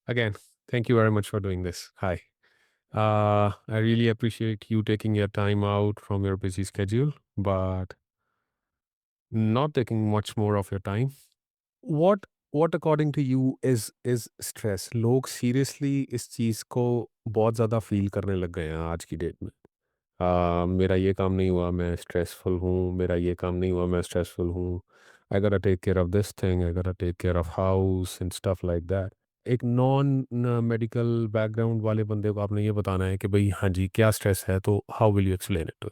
Again, thank you very much for doing this. Hi. I really appreciate you taking your time out from your busy schedule, but not taking much more of your time. What what according to you is stress? लोग seriously इस चीज को बहुत ज्यादा feel करने लग गए हैं आज की डेट में। मेरा ये काम नहीं हुआ, मैं स्ट्रेसफुल हूँ। मेरा ये काम नहीं हुआ, मैं स्ट्रेसफुल हूँ। I gotta take care of this thing, I gotta take care of house and stuff like that. एक नॉन मेडिकल बैकग्राउंड वाले बंदे को आपने ये बताना है कि भाई हाँ जी क्या स्ट्रेस है, तो how will you explain it to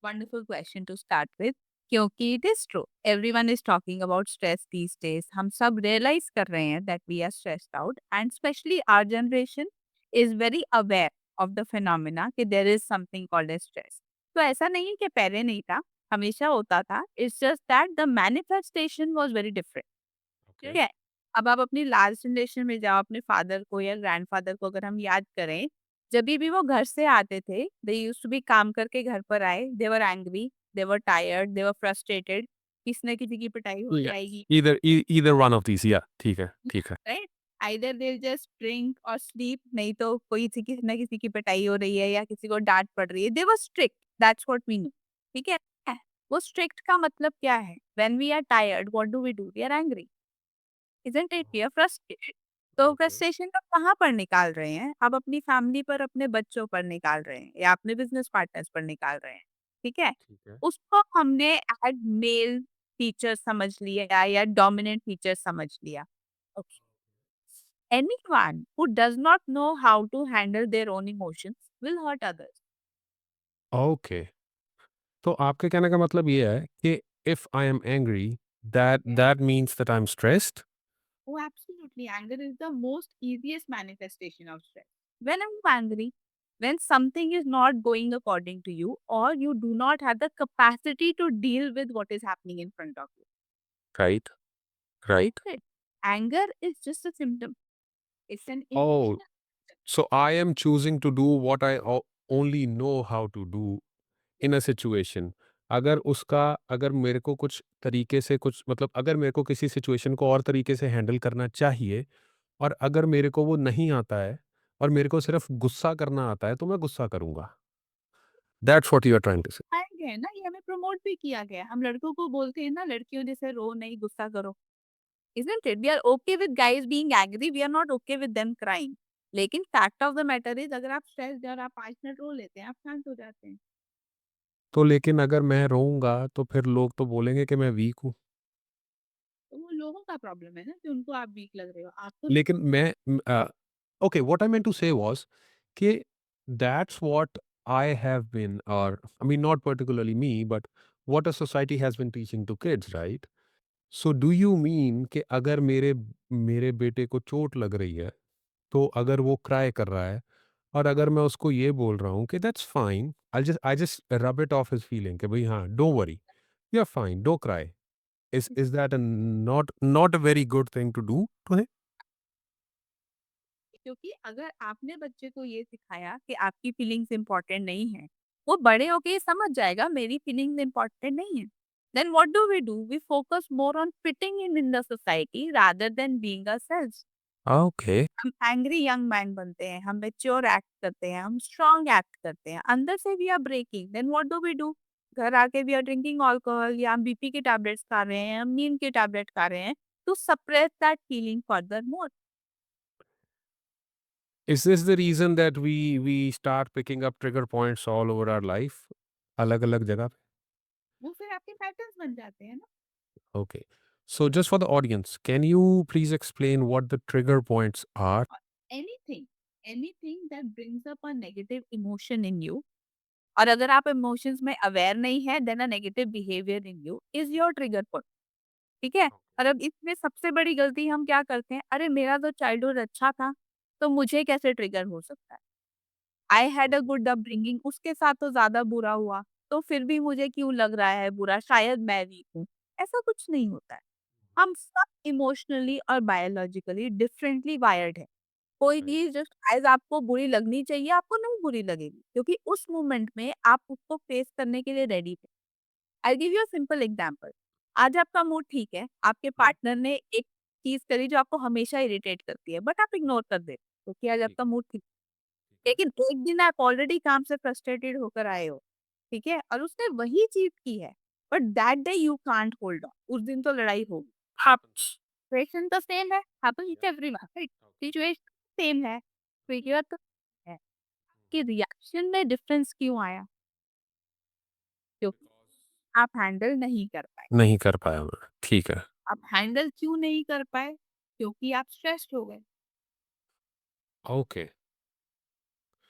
wonderful question to start with क्योंकि it is true everyone is talking about stress these days हम सब रियलाइज कर रहे हैं that we are stressed out and specially our generation is very aware of the phenomena कि there is something called as stress. तो ऐसा नहीं है कि पहले नहीं था, हमेशा होता था। It's just that the manifestation was very different. Okay? ठीक है? अब आप अपनी लास्ट जनरेशन में जाओ, अपने फादर को या ग्रैंडफादर को अगर हम याद करें, जभी भी वो घर से आते थे, दे यूज्ड टू बी काम करके घर पर आए, they were angry, they were tired, they were frustrated, किसी न किसी की पिटाई होके Yeah. आएगी, Either one of these, yeah, ठीक है, ठीक है। Right? Either they will just drink और स्लीप, नहीं तो कोई सी किसी न किसी की पिटाई हो रही है या किसी को डाँट पड़ रही है। They were strict, that's what we know. ठीक है? वो स्ट्रिक्ट का मतलब क्या है? When we are tired, what do we do? We are angry. Isn't it? We are frustrated. तो ओके। फ्रस्ट्रेशन आप कहाँ पर निकाल रहे हैं? आप अपनी फैमिली पर, अपने बच्चों पर निकाल रहे हैं या अपने बिज़नेस पार्टनर्स पर निकाल रहे हैं, ठीक है? ठीक है। उसको हमने एज़ मेल फीचर समझ लिया या डोमिनेंट फीचर समझ लिया। Okay. Anyone who does not know how to handle their own emotions will hurt others. Okay, तो आपके कहने का मतलब ये है कि if I am angry, that Yes. That means that I am stressed. Oh, absolutely. Anger is the most easiest manifestation of stress. When I'm angry, when something is not going according to you, or you do not have the capacity to deal with what is happening in front of you. Right, right. That's it. Anger is just a symptom. It's an oh! emotion. So I am choosing to do what I only know how to do in a situation. अगर मेरे को कुछ तरीके से कुछ मतलब अगर मेरे को किसी सिचुएशन को और तरीके से हैंडल करना चाहिए और अगर मेरे को वो नहीं आता है और मेरे को सिर्फ़ गुस्सा करना आता है, तो मैं गुस्सा करूँगा। That's what you are trying to say. आएंगे है ना, ये हमें प्रमोट भी किया गया है। हम लड़कों को बोलते हैं ना, लड़कियों जैसे रो नहीं, गुस्सा करो। Isn't it? We are okay with guys being angry. We are not okay with them crying. लेकिन fact of the matter is, अगर आप स्ट्रेस्ड और आप 5 मिनट रो लेते हैं, आप शांत हो जाते हैं। तो लेकिन अगर मैं रोऊँगा, तो फिर लोग तो बोलेंगे कि मैं वीक हूँ। तो वो लोगों का प्रॉब्लम है ना कि उनको आप वीक लग रहे हो। आप तो लेकिन okay, what I meant to say was कि that's what I have been और I mean not particularly me but what a society has been teaching to kids, right? So do you mean कि अगर मेरे मेरे बेटे को चोट लग रही है, तो अगर वो क्राई कर रहा है और अगर मैं उसको ये बोल रहा हूँ कि that's fine, I just rub it off his feeling कि भई हाँ, don't worry, you are fine, don't cry. Is that a not a very good thing to do to him? क्योंकि अगर आपने बच्चे को ये सिखाया कि आपकी फीलिंग्स इंपॉर्टेंट नहीं है, वो बड़े होके ये समझ जाएगा मेरी फीलिंग्स इंपॉर्टेंट नहीं है। Then what do? We focus more on fitting in the society rather than being ourselves. Okay. हम एंग्री यंग मैन बनते हैं, हम मैच्योर एक्ट करते हैं, हम स्ट्रांग एक्ट करते हैं, अंदर से we are breaking. Then what do? घर आके वी आर ड्रिंकिंग अल्कोहल या हम बीपी के टैबलेट्स खा रहे हैं, हम नींद के टैबलेट खा रहे हैं to suppress that feeling further more. Is this the reason that we start picking up trigger points all over our life? अलग-अलग जगह पे? वो फिर आपके पैटर्न्स बन जाते हैं ना। Okay. So just for the audience, can you please explain what the trigger points are? Anything, anything that brings up a negative emotion in you, और अगर आप इमोशंस में अवेयर नहीं है, then a negative behaviour in you is your trigger point. ठीक है? और अब इसमें सबसे बड़ी गलती हम क्या करते हैं, अरे मेरा तो चाइल्डहुड अच्छा था, तो मुझे कैसे ट्रिगर हो सकता है? I had a Okay. Good upbringing, उसके साथ तो ज़्यादा बुरा हुआ, तो फिर भी मुझे क्यों लग रहा है बुरा? शायद मैं वीक हूँ। ऐसा कुछ नहीं होता है। हम सब इमोशनली और बायोलॉजिकली डिफरेंटली वायर्ड हैं। कोई Right. चीज़ जस्ट एज़ आपको बुरी लगनी चाहिए, आपको नहीं बुरी लगेगी, क्योंकि उस मोमेंट में आप उसको फेस करने के लिए रेडी थे। I give you a simple example. आज आपका मूड ठीक है, आपके Hmm. पार्टनर ने एक चीज़ करी जो आपको हमेशा इरिटेट करती है, बट आप इग्नोर कर देते हो क्योंकि आज ठीक आपका मूड ठीक ठीक है। लेकिन एक दिन आप ऑलरेडी काम से फ्रस्ट्रेटेड होकर आए हो, ठीक है? और उसने वही चीज़ की है, but that day you can't hold on, उस दिन तो लड़ाई होगी। हाँ, Happens. सिचुएशन तो सेम है, happens Yeah. With everyone right? Situation same है, ट्रिगर तो है, कि रिएक्शन में डिफरेंस क्यों आया? क्योंकि आप हैंडल नहीं कर पाए। नहीं कर पाया मैं। ठीक है। आप हैंडल क्यों नहीं कर पाए? क्योंकि आप स्ट्रेस्ड हो गए। Okay.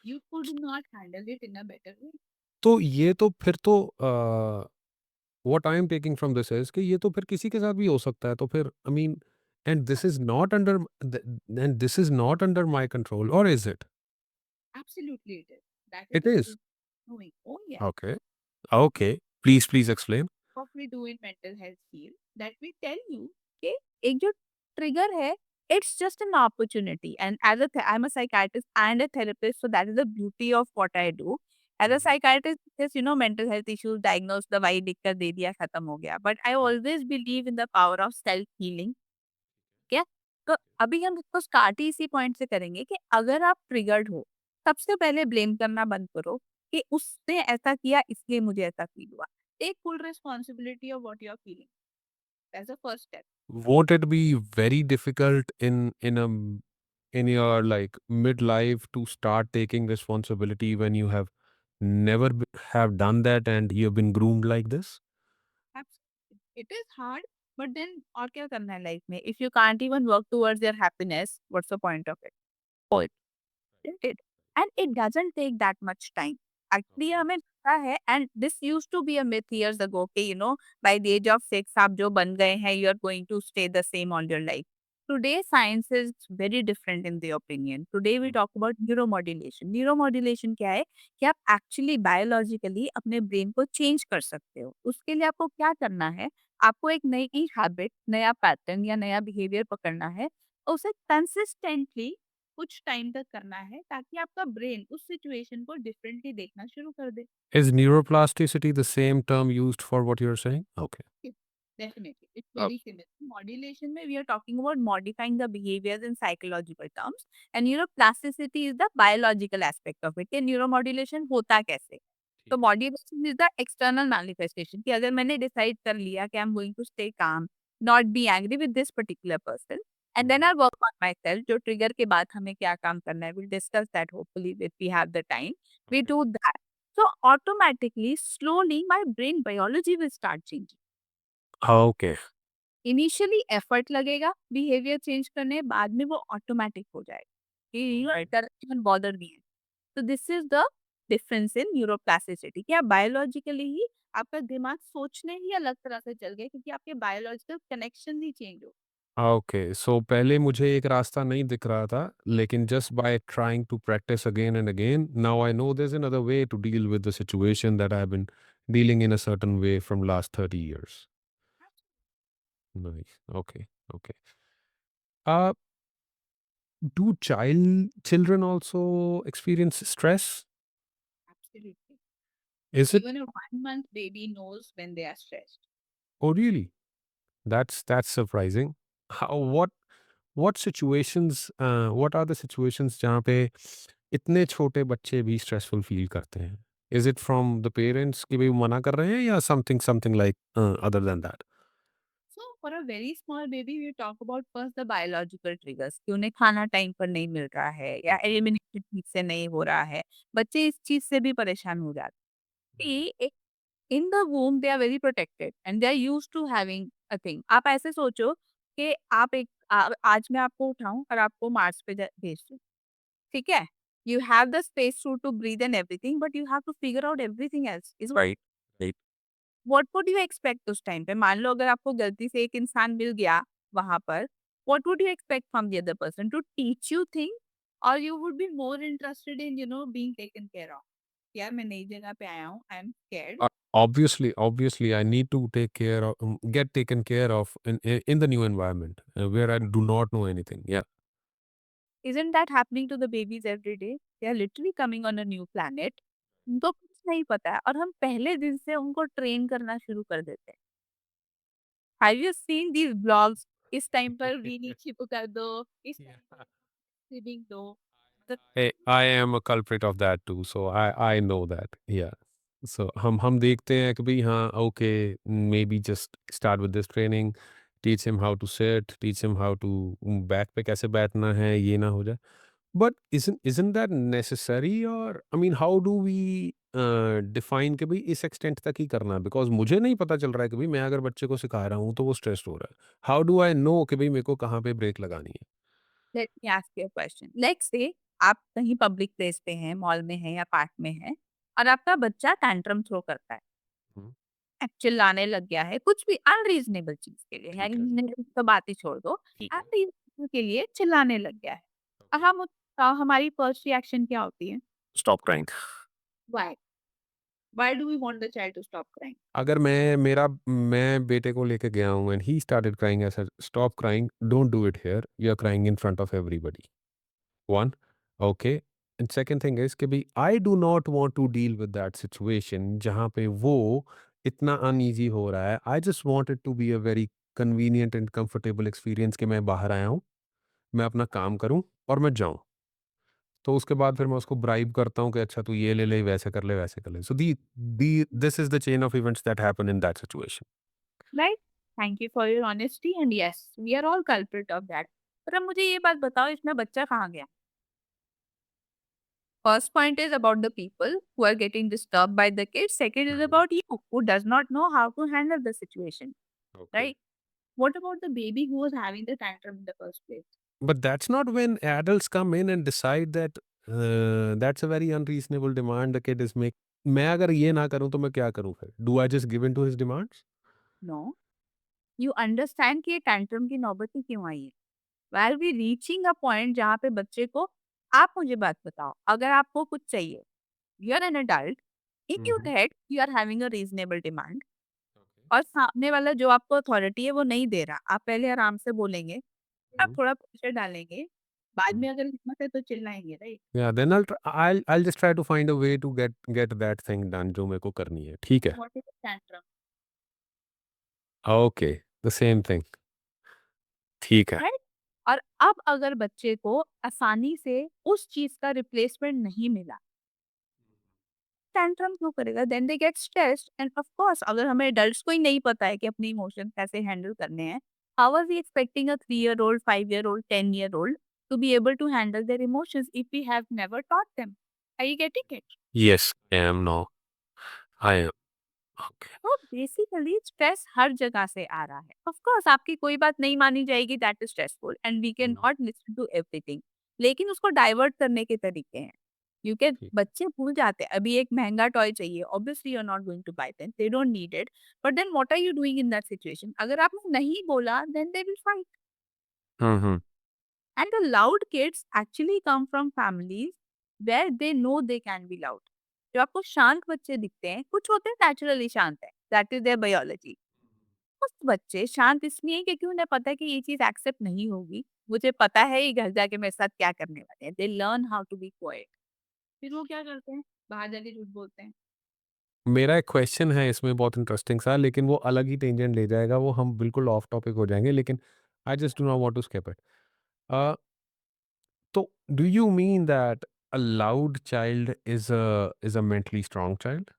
You could not handle it in a better way. तो ये तो फिर तो what I am taking from this is कि ये तो फिर किसी के साथ भी हो सकता है। तो फिर I mean and this is not under and this is not under my control और is it? Absolutely it is. That is it the is? truth. Knowing. Oh yeah. Okay, okay. Please explain. What we do in mental health field that we tell you कि एक जो trigger है it's just an opportunity and as a I'm a psychiatrist and a therapist so that is the beauty of what I do. As hmm, a hmm. psychiatrist, just mental health issues diagnosed दवाई लिख कर दे दिया खत्म हो गया. But I hmm, always believe in the power of self healing. क्या? तो अभी हम इसको स्टार्ट ही इसी पॉइंट से करेंगे कि अगर आप ट्रिगर्ड हो, सबसे पहले ब्लेम करना बंद करो कि उसने ऐसा किया इसलिए मुझे ऐसा फील हुआ। Take full responsibility of what you are feeling. That's the first step. won't it be very difficult in your like midlife to start taking responsibility when you have never have done that and you have been groomed like this? It is hard but then और क्या करना है life में? If you can't even work towards your happiness, what's the point of it? It and it doesn't take that much time. Actually Okay. हमें लगता है and this used to be a myth years ago कि by the age of 6 आप जो बन गए हैं you are going to stay the same all your life. Today science is very different in the opinion. Today we Mm. talk about neuromodulation. Neuromodulation क्या है कि आप actually biologically अपने brain को change कर सकते हो. उसके लिए आपको क्या करना है? आपको एक नई हैबिट, नया पैटर्न या नया बिहेवियर पकड़ना है और उसे कंसिस्टेंटली कुछ टाइम तक करना है ताकि आपका ब्रेन उस सिचुएशन को डिफरेंटली देखना शुरू कर दे। Is neuroplasticity the same term used for what you're saying? Okay. Definitely, it's Uh, very similar. Modulation में we are talking about modifying the behaviors in psychological terms and neuroplasticity is the biological aspect of it. कि neuromodulation होता कैसे? तो ठीक है। modulation is the external manifestation कि अगर मैंने decide कर लिया कि I'm going to stay calm, not be angry with this particular person, and then Mhm. I work on myself. जो trigger के बाद हमें क्या काम करना है? We'll discuss that hopefully if we have the time. We Okay. do that. So automatically, slowly, my brain biology will start changing. Okay. Initially effort लगेगा behaviour change करने बाद में वो ऑटोमेटिक हो जाएगा कि यू Okay. इवन बॉदर नहीं है तो this is the difference in neuroplasticity कि आप बायोलॉजिकली ही आपका दिमाग सोचने ही अलग तरह से चल गए क्योंकि आपके बायोलॉजिकल कनेक्शन ही चेंज हो ओके, सो पहले मुझे एक रास्ता नहीं दिख रहा था, लेकिन just by trying to practice again and again, now I know there is another way to deal with the situation that I have been dealing in a certain way from last 30 years. Nice, okay, okay. Uh, do children also experience stress? Absolutely Is it? Even a 1 month baby knows when they are stressed Oh, really? That's surprising. How what situations what are the situations जहाँ पे इतने छोटे बच्चे भी stressful feel करते हैं? Is it from the parents कि भई वो मना कर रहे हैं या something like other than that? So for a very small baby, we talk about first the biological triggers कि उन्हें खाना टाइम पर नहीं मिल रहा है या Okay. एलिमिनेशन ठीक से नहीं हो रहा है। बच्चे इस चीज़ से भी परेशान हो जाते हैं Mhm. कि in the womb they are very protected and they are used to having a thing. आप ऐसे सोचो कि आप आज मैं आपको उठाऊँ और आपको मार्स पे भेज दूँ, ठीक है? You have the space to breathe and everything but you have to figure out everything else is Right. Right. What would you expect उस टाइम पे? मान लो अगर आपको गलती से एक इंसान मिल गया वहाँ पर, what would you expect from the other person to teach you thing और you would be more interested in being taken care of? यार मैं नई जगह पे आया हूँ, I am scared. Obviously, I need to take care of get taken care of in the new environment where I do not know anything. Yeah. Isn't that happening to the babies every day? They are literally coming on a new planet. उनको कुछ नहीं पता है और हम पहले दिन से उनको ट्रेन करना शुरू कर देते हैं। Have you seen these blogs इस टाइम पर वीनी चिप कर दो, इस टाइम Yeah. पर स्विमिंग दो। मतलब I am a culprit of that too, so I know that. Yeah. So हम देखते हैं कि भाई हाँ, okay, maybe just start with this training, teach him how to sit, teach him how to back पे कैसे बैठना है, ये ना हो जाए. But isn't that necessary? और I mean, how do we define कि भाई इस extent तक ही करना है? Because मुझे नहीं पता चल रहा है कि भाई मैं अगर बच्चे को सिखा रहा हूँ तो वो stressed हो रहा है. How do I know कि भाई मेरे को कहाँ पे ब्रेक लगानी है? Let me ask you a question. Let's say आप कहीं पब्लिक प्लेस पे हैं, मॉल में हैं या पार्क में हैं और आपका बच्चा टैंट्रम थ्रो करता है, हुँ, चिल्लाने लग गया है, कुछ भी अनरीज़नेबल चीज़ के लिए, ठीक है, रीज़नेबल तो बात ही छोड़ दो, ठीक है. अनरीज़नेबल के लिए चिल्लाने लग गया है। और ओके. हमारी फर्स्ट रिएक्शन क्या होती है? Stop crying. Why? Why do we want the child to stop crying? अगर मैं बेटे को लेके गया हूँ and he started crying, I said stop crying, don't do it here, you are crying in front of everybody. One, okay. And second thing is कि भाई I do not want to deal with that situation जहाँ पे वो इतना uneasy हो रहा है. I just want it to be a very convenient and comfortable experience कि मैं बाहर आया हूँ, मैं अपना काम करूँ और मैं जाऊँ. तो उसके बाद फिर मैं उसको ब्राइब करता हूँ कि अच्छा तू ये ले ले, वैसे कर ले, वैसे कर ले. So the this is the chain of events that happen in that situation. Right? Thank you for your honesty and yes, we are all culprit of that. पर अब मुझे ये बात बताओ इसमें बच्चा कहाँ गया? First point is about the people who are getting disturbed by the kids. Second is Mhm. about you who does not know how to handle the situation, Okay. right? What about the baby who was having the tantrum in the first place? But that's not when adults come in and decide that that's a very unreasonable demand the kid is make. मैं अगर ये ना करूँ तो मैं क्या करूँ फिर? Do I just give in to his demands? No. You understand कि ये tantrum की नौबत ही क्यों आई है? While we reaching a point जहाँ पे बच्चे को आप मुझे बात बताओ, अगर आपको कुछ चाहिए, you are an adult, in your Mhm. head you are having a reasonable demand Okay. और सामने वाला जो आपको अथॉरिटी है वो नहीं दे रहा। आप पहले आराम से बोलेंगे, आप Mhm. थोड़ा प्रेशर डालेंगे, बाद Mhm. में अगर हिम्मत है तो चिल्लाएँगे, right? Yeah, then I'll just try to find a way to get that thing done जो मेरे को करनी है. ठीक है. What is a tantrum, Okay. The same thing. ठीक है. राइट? और अब अगर बच्चे को आसानी से उस चीज़ का रिप्लेसमेंट नहीं मिला, टैंट्रम क्यों करेगा? Then they get stressed and of course अगर हमें एडल्ट्स को ही नहीं पता है कि अपने इमोशंस कैसे हैंडल करने हैं, how are we expecting a 3 year old, 5 year old, 10 year old to be able to handle their emotions if we have never taught them? Are you getting it? Yes, I am now. I am. Okay. तो basically stress हर जगह से आ रहा है। Of course आपकी कोई बात नहीं मानी जाएगी, that is stressful and we can Mhm. Not listen to everything, लेकिन उसको डाइवर्ट करने के तरीके हैं। यू कैन ठीक. बच्चे भूल जाते हैं अभी एक महंगा टॉय चाहिए, obviously you are not going to buy them, they don't need it, but then what are you doing in that situation? अगर आपने नहीं बोला then they will fight. Mhm. And the loud kids actually come from families where they know they can be loud. जो आपको शांत बच्चे दिखते हैं, कुछ होते हैं नेचुरली शांत है, दैट इज देयर बायोलॉजी। कुछ बच्चे शांत इसलिए हैं क्योंकि उन्हें पता है कि ये चीज़ एक्सेप्ट नहीं होगी। मुझे पता है ये घर जाके मेरे साथ क्या करने वाले हैं। They learn how to be quiet. फिर वो क्या करते हैं? बाहर जाके झूठ बोलते हैं। मेरा एक क्वेश्चन है इसमें बहुत इंटरेस्टिंग सा, लेकिन वो अलग ही टेंजेंट ले जाएगा, वो हम बिल्कुल ऑफ टॉपिक हो जाएँगे, लेकिन I just do not want to skip it. Uh, तो do you mean that a loud child is a mentally strong child?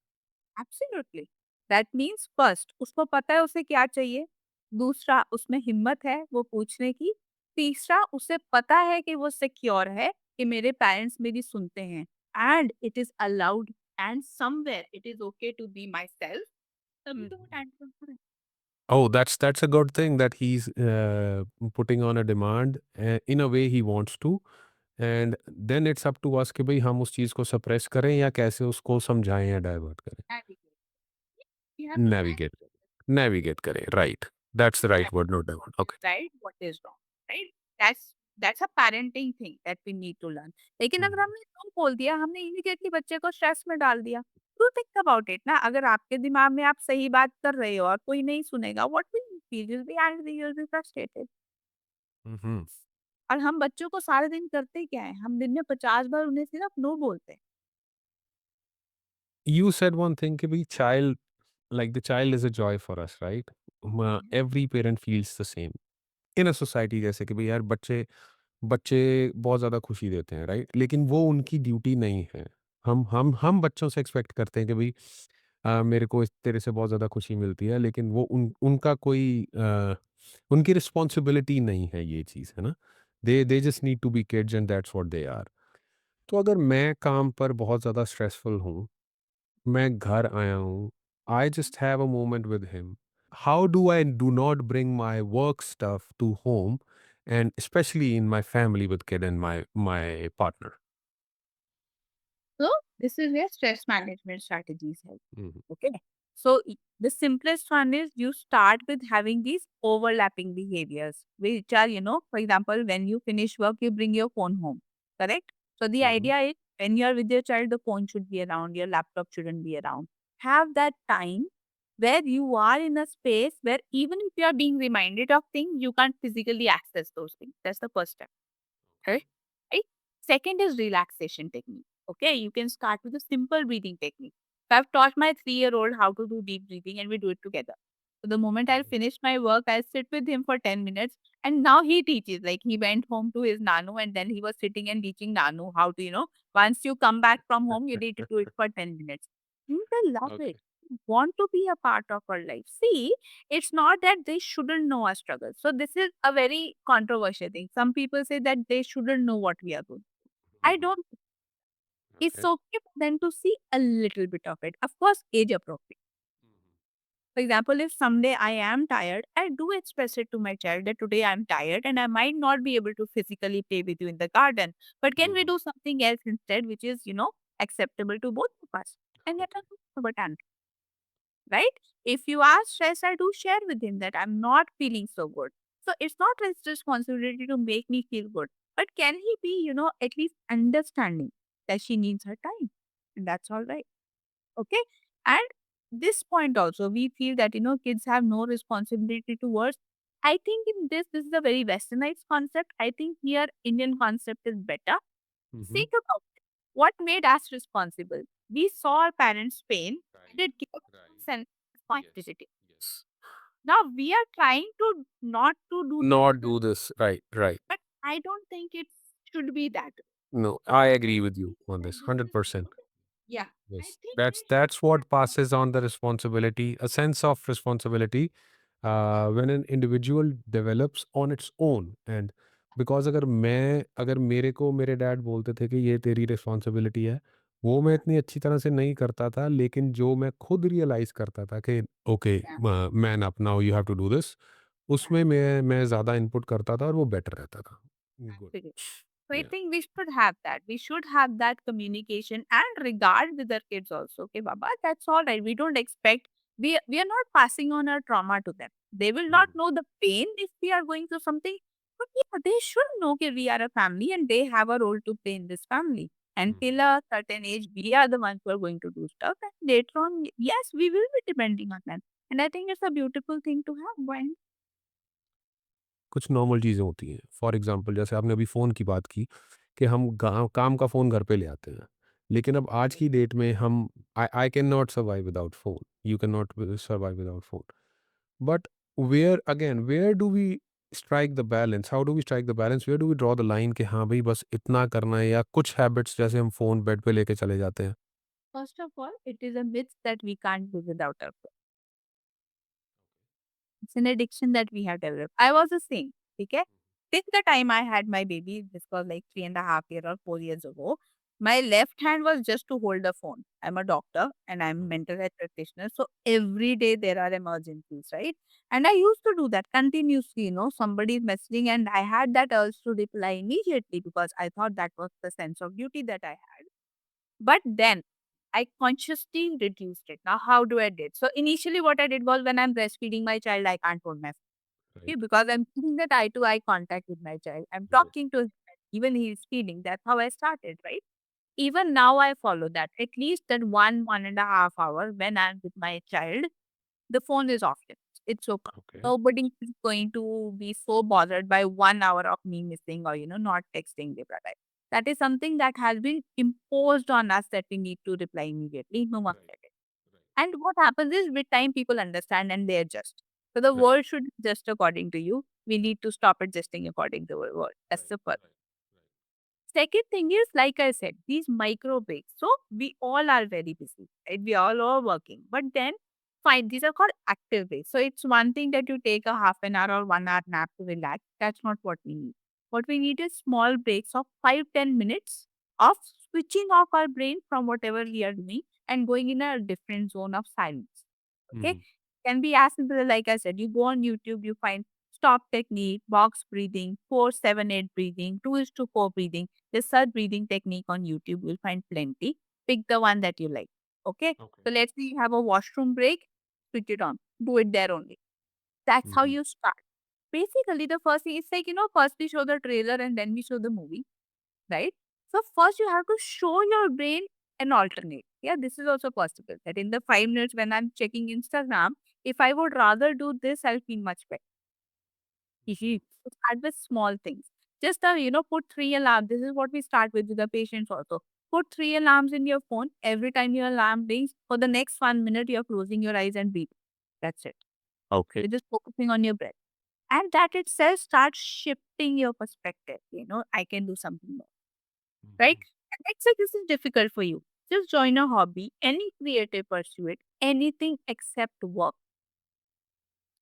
Absolutely. That means first उसको पता है उसे क्या चाहिए। दूसरा उसमें हिम्मत है वो पूछने की। तीसरा उसे पता है कि वो सिक्योर है कि मेरे पेरेंट्स मेरी सुनते हैं and it is allowed and somewhere it is okay to be my self. तभी तो वो टेंशन में है। Oh, that's a good thing that he's putting on a demand in a way he wants to, and then it's up to us कि भई हम उस चीज़ को सप्रेस करें या कैसे उसको समझाएँ या डाइवर्ट करें, Navigate. You have to navigate navigate. Navigate करें, right, that's the That right word, note down, is okay. right, what is wrong, right? That's a parenting thing that we need to learn. लेकिन अगर हमने no बोल दिया, हमने immediately बच्चे को stress में डाल दिया। तो थिंक अबाउट इट ना, अगर आपके दिमाग में आप सही बात कर रहे हो और कोई नहीं सुनेगा, what will you feel? You will be angry, you will be frustrated. Mhm. और हम बच्चों को सारे दिन करते क्या है? हम दिन में 50 बार उन्हें सिर्फ नो बोलते हैं। You said one thing कि भई child, like the child is a joy for us, right? Mhm. Every parent feels the same. In a society जैसे कि भई यार बच्चे बच्चे बहुत ज़्यादा खुशी देते हैं, राइट? लेकिन वो उनकी ड्यूटी नहीं है। हम बच्चों से एक्सपेक्ट करते हैं कि भई मेरे को इस तेरे से बहुत ज़्यादा खुशी मिलती है, लेकिन वो उनका कोई उनकी रिस्पॉन्सिबिलिटी नहीं है ये चीज़, है ना? They just need to be kids and that's what they are. तो अगर मैं काम पर बहुत ज़्यादा स्ट्रेसफुल हूँ, मैं घर आया हूँ, I just have a moment with him. How do I do not bring my work stuff to home and specially in my family with kid and my partner? So this is where stress management strategies help. Hmm, hmm. Okay. So the simplest one is you start with having these overlapping behaviors, which are, for example, when you finish work, you bring your phone home. Correct? So the hmm, hmm. idea is when you're with your child, the phone should be around, your laptop shouldn't be around. Have that time where you are in a space where even if you are being reminded of things, you can't physically access those things. That's the first step. Right? Right? Second is relaxation technique. Okay, you can start with a simple breathing technique. So I've taught my 3-year-old how to do deep breathing and we do it together. So the moment I'll finish my work, I'll sit with him for 10 minutes. And now he teaches. Like he went home to his Nanu and then he was sitting and teaching Nanu how to, once you come back from home, you need to do it for 10 minutes. You will love it. Okay. Want to be a part of our life. See, it's not that they shouldn't know our struggle. So this is a very controversial thing. Some people say that they shouldn't know what we are doing. Hmm, I hmm. don't. It's Okay. okay for them to see a little bit of it. Of course, age appropriate. Hmm, hmm. For example, if someday I am tired, I do express it to my child that today I'm tired and I might not be able to physically play with you in the garden. But can hmm, we hmm. do something else instead, which is, acceptable to both of us? And let okay. us know about it, right? If you are stressed, I do share with him that I'm not feeling so good. So it's not his responsibility to make me feel good. But can he be, at least understanding that she needs her time? And that's all right. Okay. And this point also, we feel that, kids have no responsibility towards. I think in this is a very westernized concept. I think here Indian concept is better. Hmm, hmm. Think about it. What made us responsible? We saw our parents' pain and Right, it gave us right. a sense of Yes, responsibility. yes. Now we are trying to not to do that, Not do this. Right, right. but I don't think it should be that. No, I I agree with you think on that this this is 100%. yeah. I Yes. think That's what passes on the responsibility, a sense of responsibility when an individual develops on its own. And because अगर मेरे को मेरे dad बोलते थे कि ये तेरी responsibility है, वो मैं इतनी अच्छी तरह से नहीं करता था, लेकिन जो मैं खुद रियलाइज करता था कि okay yeah, man up now you have to do this, उसमें मैं ज़्यादा इनपुट करता था और वो बेटर रहता था। गुड। absolutely. So I या। think we should have that. We should have that communication and regard with our kids also. Okay, Baba, that's all right. We don't expect we are not passing on our trauma to them. They will not know the pain if we are going through something. But yeah, they should know that we are a family and they have a role to play in this family. And till a certain age, we are the ones who are going to do stuff. And later on, yes, we will be depending on them. And I think it's a beautiful thing to have. Why कुछ normal चीज़ें होती हैं। For example जैसे आपने अभी phone की बात की कि हम गाँव काम का फ़ोन घर पे ले आते हैं। लेकिन अब आज की डेट में हम I can not survive without phone, you can not survive without phone. But where do we strike the balance? How do we strike the balance? Where do we draw the line कि हाँ भई बस इतना करना है, या कुछ habits जैसे हम फ़ोन बेड पे लेके चले जाते हैं? first of all, it is a myth that we can't do without our phone. It's an addiction that we have developed. I was the same. Okay. Till the time I had my baby, this was like 3.5 years or 4 years ago. My left hand was just to hold the phone. I'm a doctor and I'm a mental health practitioner. So every day there are emergencies, right? And I used to do that continuously. Somebody is messaging and I had that urge to reply immediately because I thought that was the sense of duty that I had. But then I consciously reduced it. Now, how do I did? So initially, what I did was when I'm breastfeeding my child, I can't hold my phone, okay, right, because I'm keeping that eye to eye contact with my child. I'm yes, talking to him, even he is feeding. That's how I started, right? Even now, I follow that. At least that 1.5 hour when I'm with my child, the phone is off limits. It's okay. Okay, Nobody is going to be so bothered by 1 hour of me missing or, not texting the brother. That is something that has been imposed on us that we need to reply immediately. No one right, said it. Right, And what happens is with time, people understand and they adjust. So the Right. world should adjust according to you. We need to stop adjusting according to the world. That's Right. the first. Right. Right. Second thing is, like I said, these micro breaks. So we all are very busy, right? We all are working. But then, fine, these are called active breaks. So it's one thing that you take a half an hour or 1 hour nap to relax. That's not what we need. What we need is small breaks of 5-10 minutes of switching off our brain from whatever we are doing and going in a different zone of silence. Okay. Mhm. Can be as simple as, like I said, you go on YouTube, you find stop technique, box breathing, 4-7-8 breathing, 2:4 breathing. This third breathing technique on YouTube, you'll find plenty. Pick the one that you like. Okay. Okay. So let's say you have a washroom break, switch it on. Do it there only. That's how Mhm. you start. Basically, the first thing is like, first we show the trailer and then we show the movie, right? So first you have to show your brain an alternate. Yeah, this is also possible. That in the 5 minutes when I'm checking Instagram, if I would rather do this, I'll feel much better. Mhm. So start with small things. Just put 3 alarms. This is what we start with the patients also. Put 3 alarms in your phone. Every time your alarm rings, for the next 1 minute, you're closing your eyes and breathing. That's it. Okay. You're just focusing on your breath. And that itself starts shifting your perspective. I can do something more, right? Mhm. And let's say this is difficult for you. Just join a hobby, any creative pursuit, anything except work.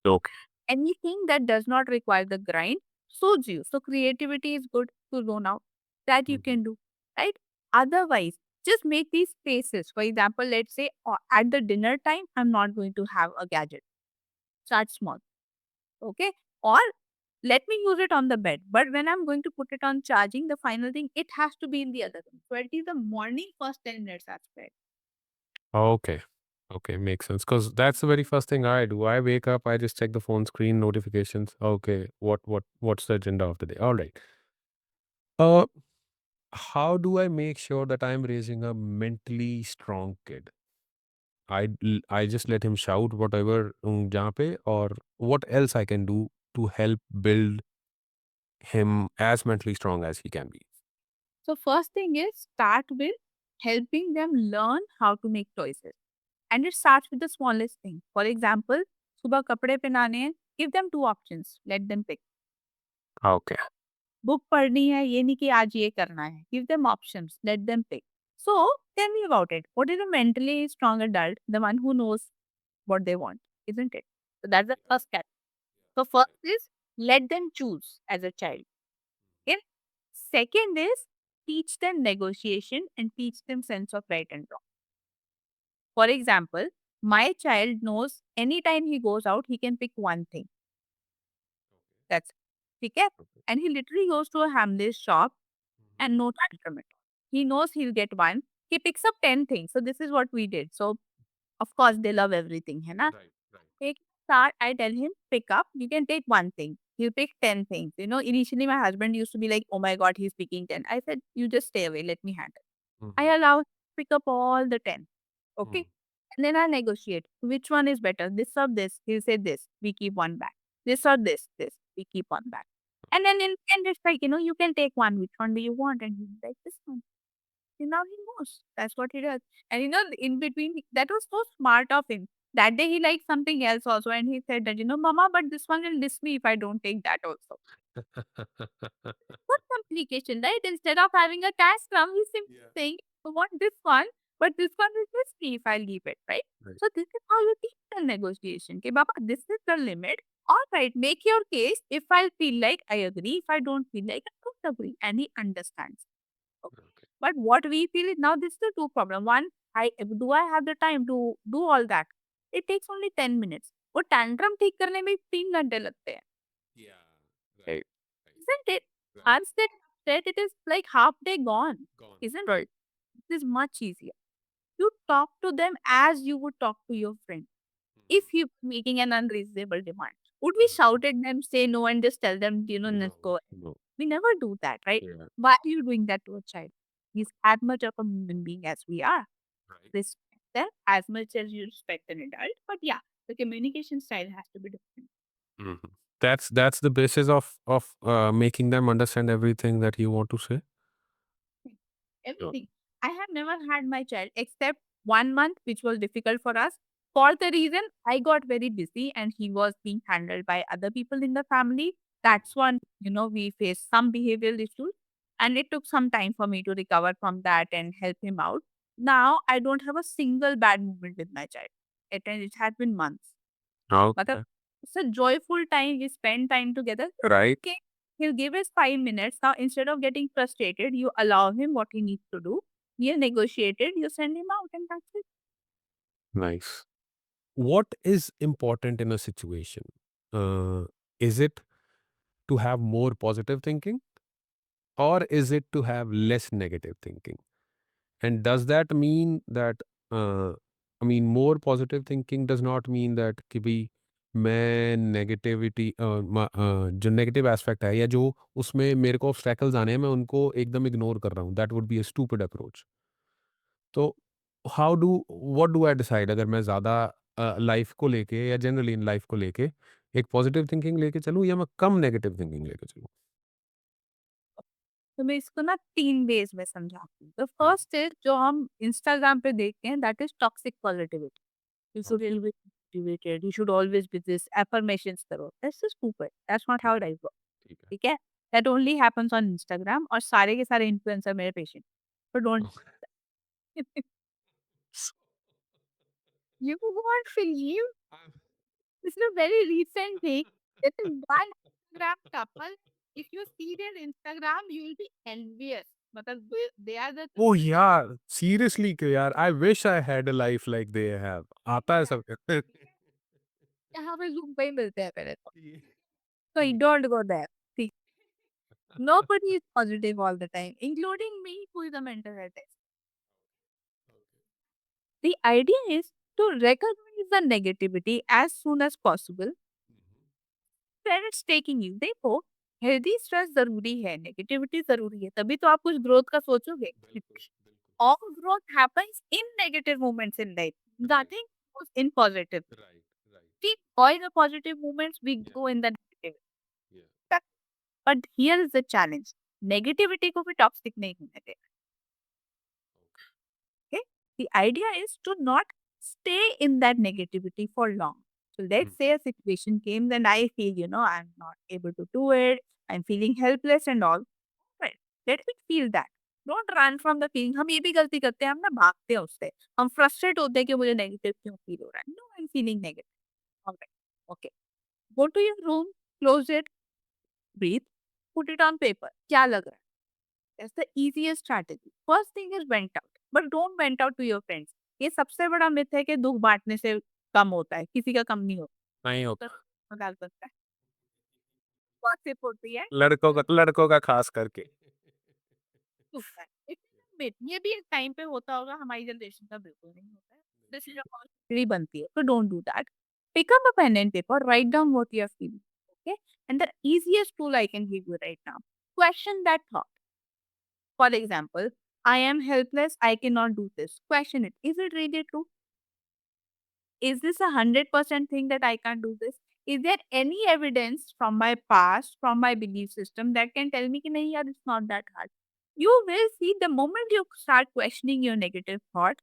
Okay. Anything that does not require the grind suits you. So creativity is good to zone out. That you Mhm. can do, right? Otherwise, just make these spaces. For example, let's say at the dinner time, I'm not going to have a gadget. Start small, okay? Or let me use it on the bed. But when I'm going to put it on charging, the final thing, it has to be in the other room. So it is the morning first 10 minutes aspect. Okay. Okay, makes sense. Because that's the very first thing I do. I wake up, I just check the phone screen notifications. Okay, what's the agenda of the day? All right. Uh, how do I make sure that I'm raising a mentally strong kid? I just let him shout whatever जहाँ पे, or what else I can do to help build him as mentally strong as he can be. So first thing is start with helping them learn how to make choices. And it starts with the smallest thing. For example, सुबह कपड़े पहनाने हैं, give them two options. Let them pick. Okay. Book पढ़नी है, ये नहीं कि आज ये करना है. Give them options. Let them pick. So tell me about it. What is a mentally strong adult? The one who knows what they want, isn't it? So that's the first category. So first is let them choose as a child. Okay? Second is teach them negotiation and teach them sense of right and wrong. For example, my child knows anytime he goes out, he can pick one thing. That's it. Okay? Okay. And he literally goes to a Hamleys shop Mhm. and no tantrum at all. He knows he'll get one. He picks up 10 things. So this is what we did. So of course they love everything, है ना? Right, right. Take start, I tell him, pick up. You can take one thing. He'll pick 10 things. Initially my husband used to be like, oh my God, he's picking 10. I said, you just stay away. Let me handle. I Mhm. allow him to pick up all the 10. Okay. Mhm. And then I negotiate. Which one is better? This or this? He'll say this. We keep one back. This or this. We keep one back. And then in the end, it's like, you can take one. Which one do you want? And he's like, this one. And now he knows. That's what he does. And in between, that was so smart of him. That day he liked something else also. And he said that, Mama, but this one will diss me if I don't take that also. What complication, right? Instead of having a cash crumb, he's simply Yeah. saying, I want this one, but this one will diss me if I leave it, right? Right. So this is how you teach the negotiation. Okay, Baba, this is the limit. All right, make your case. If I feel like I agree, if I don't feel like I don't agree. And he understands. Okay. Okay. But what we feel is now this is the two problem. One, I have the time to do all that? It takes only 10 minutes. वो tantrum ठीक करने में 3 घंटे लगते हैं, Yeah. Right. Right. isn't it? Right. Once they said it is like half day gone, Gone. isn't Right. it? It is much easier. You talk to them as you would talk to your friend. If Mhm. you're making an unreasonable demand, would we Mhm. shout at them, say no, and just tell them, let's No. go? No. We never do that, right? Yeah. Why are you doing that to a child? He's as much of a human being as we are. Right. Respect them as much as you respect an adult. But yeah, the communication style has to be different. Mhm. That's the basis of making them understand everything that you want to say. Yeah. Everything. I have never had my child except 1 month, which was difficult for us. For the reason I got very busy and he was being handled by other people in the family. That's when, we faced some behavioral issues and it took some time for me to recover from that and help him out. Now I don't have a single bad moment with my child. It has been months. Matlab, Okay. it's a joyful time. We spend time together. Right. Okay, he'll give us 5 minutes. Now, instead of getting frustrated, you allow him what he needs to do. You negotiated, you send him out, and that's it. Nice. What is important in a situation? Uh, is it to have more positive thinking, or is it to have less negative thinking? And does that mean that uh, I mean more positive thinking does not mean that कि भी मैं negativity जो negative aspect है या जो उसमें मेरे को ऑब्स्टैकल्स आने हैं मैं उनको एकदम इग्नोर कर रहा हूँ that would be a stupid approach तो how do what do I decide अगर मैं ज़्यादा लाइफ को लेके या जनरली इन लाइफ को लेके एक पॉजिटिव थिंकिंग लेके चलूँ या मैं कम नेगेटिव थिंकिंग लेके चलूँ? तो मैं इसको ना 3 वेज़ में समझाती हूँ। तो हुँ, फर्स्ट इज़ जो हम इंस्टाग्राम पे देखते हैं that is toxic positivity. You should okay, always be motivated, you should always be this, affirmations करो। That's just stupid. That's not how life works. ठीक है। ठीक है? That only happens on Instagram और सारे के सारे इन्फ्लुएंसर मेरे patient. So don't You won't believe this is a very recent thing. There is one Instagram couple. If you see their Instagram, you will be envious. मतलब they are the ओह यार! Seriously कि यार I wish I had a life like they have आता है सबके यहाँ पे zoom पे ही मिलते हैं मेरे को. ये So you ठीक don't go there. See, nobody is positive all the time, including me, who is a mental health expert. The idea is to recognize the negativity as soon as possible. Where it's taking you. देखो, healthy stress ज़रूरी है, negativity ज़रूरी है, तभी तो आप कुछ growth का सोचोगे. बिल्कुल, बिल्कुल। All growth happens in negative moments in life. Right, Nothing goes in positive. Right, right. See, all the positive moments we या, go in the negative. या, But but here is the challenge. Negativity को भी toxic नहीं होने देना. Okay? The idea is to not stay in that negativity for long. So hmm, let's say a situation came and I feel, I'm not able to do it. I'm feeling helpless and all. Right. Let me feel that. Don't run from the feeling. हम ये भी गलती करते हैं हम ना भागते हैं उससे हम फ्रस्ट्रेट होते हैं कि मुझे नेगेटिव क्यों फील हो रहा है no I am feeling negative alright okay go to your room close it breathe put it on paper क्या लग रहा है that's the easiest strategy first thing is vent out but don't vent out to your friends ये सबसे बड़ा myth है कि दुख बांटने से कम होता है किसी का कम नहीं नहीं होता होता। मजाक बनता है बहुत सिर्फ होती है लड़कों का ख़ास करके। टूटता है। ये भी एक टाइम पे होता होगा, हमारी जनरेशन का बिल्कुल नहीं होता है। दिस इज़ अ पॉसिबिलिटी बनती है, so don't do that. Pick up a pen and paper, write down what you are feeling, okay? And the easiest tool I can give you right now, question that thought. For example, I am helpless, I cannot do this. Question it. Is it really true? Is this 100% thing that I can't do this? Is there any evidence from my past, from my belief system that can tell me कि नहीं यार it's not that hard? You will see the moment you start questioning your negative thought,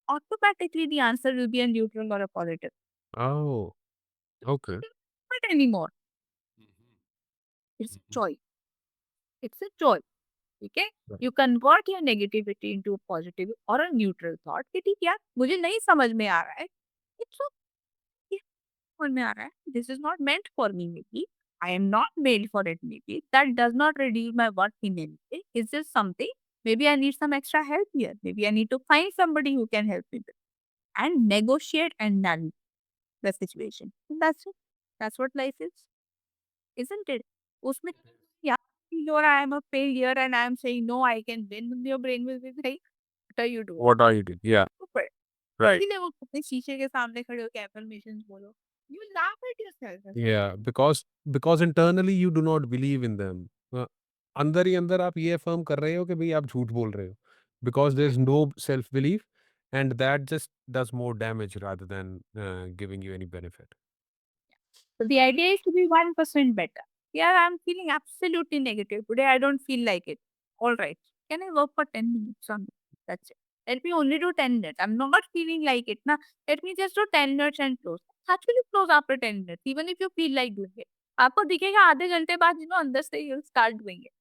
automatically the answer will be a neutral or a positive. Oh! Okay. Not anymore. Hmm, hmm, It's hmm, a hmm. choice. It's a choice. ठीक है right, you convert your negativity into positive और a neutral thought कि ठीक यार मुझे नहीं समझ में आ रहा है इट्स ओके समझ में आ रहा है this is not meant for me maybe I am not made for it maybe that does not reduce my worth in anything is just something maybe I need some extra help here maybe I need to find somebody who can help me with and negotiate and navigate the situation and that's what life is isn't it उसमें yeah your I am a failure and I am saying no I can win your brain will be like what are you doing what are you doing? या, ऊपर right. इसीलिए वो अपने शीशे के सामने खड़े होके अफर्मेशंस बोलो यू लाफ एट योरसेल्फ या, because internally you do not believe in them. अंदर ही अंदर आप ये अफ़र्म कर रहे हो कि भई आप झूठ बोल रहे हो। Because there is no self belief and that just does more damage rather than giving you any benefit. so the idea is to be 1% better yeah I'm feeling absolutely negative today I don't feel like it all right can I work for 10 minutes on it? That's it Let me only do 10 minutes. I'm not feeling like it. Na, let me just do 10 minutes and close. Actually close after 10 minutes, even if you feel like doing it. आपको दिखेगा आधे घंटे बाद अंदर से you'll start doing it.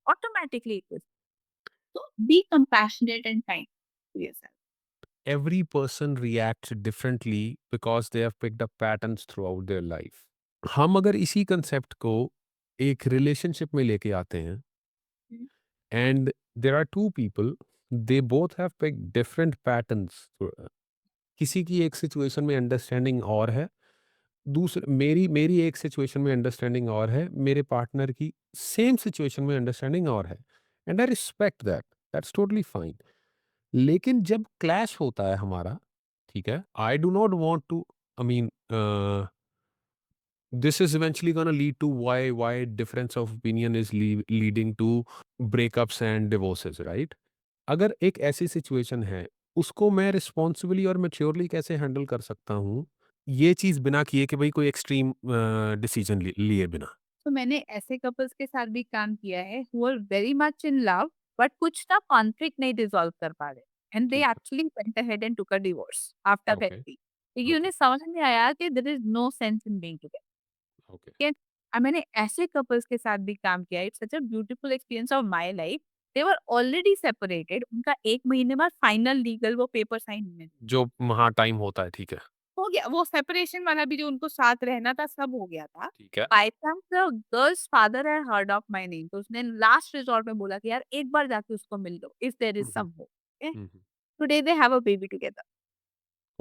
Automatically it will. So be compassionate and kind to yourself. Every person reacts differently because they have picked up patterns throughout their life. हम अगर इसी कंसेप्ट को एक रिलेशनशिप में लेके आते हैं Mm. And there are two people, they both have picked different patterns. किसी की एक सिचुएशन में अंडरस्टैंडिंग और है, दूसरे मेरी मेरी एक सिचुएशन में अंडरस्टैंडिंग और है, मेरे पार्टनर की सेम सिचुएशन में अंडरस्टैंडिंग और है, and I respect that, that's totally fine. लेकिन जब क्लैश होता है हमारा, ठीक है, I do not want to, I mean, this is eventually going to lead to why difference of opinion is leading to breakups and divorces, right? अगर एक ऐसी सिचुएशन है, उसको मैं रिस्पॉन्सिबली और मैच्योरली कैसे हैंडल कर सकता हूँ, ये चीज़ बिना किए कि भाई कोई एक्सट्रीम डिसीजन लिए बिना। तो मैंने ऐसे कपल्स के साथ भी काम किया है who are very much in love but कुछ ना कॉन्फ्लिक्ट नहीं डिसॉल्व कर पा रहे एंड दे ठीक है। Actually went ahead and took a divorce after okay. Therapy क्योंकि ओके। उन्हें समझ में आया कि there is no sense in being together. Okay. मैंने ऐसे कपल्स के साथ भी काम किया है। It's such a beautiful experience of my life. They were already separated, उनका 1 महीने बाद फाइनल लीगल वो पेपर साइन होने जो हाँ टाइम होता है, ठीक है। हो गया। वो सेपरेशन वाला भी जो उनको साथ रहना था सब हो गया था। ठीक है। By chance the girls father had heard of my name, तो उसने लास्ट रिसॉर्ट में बोला कि यार एक बार जाके उसको मिल लो if there is hmm. Some hope. Okay, hmm. Today they have a baby together,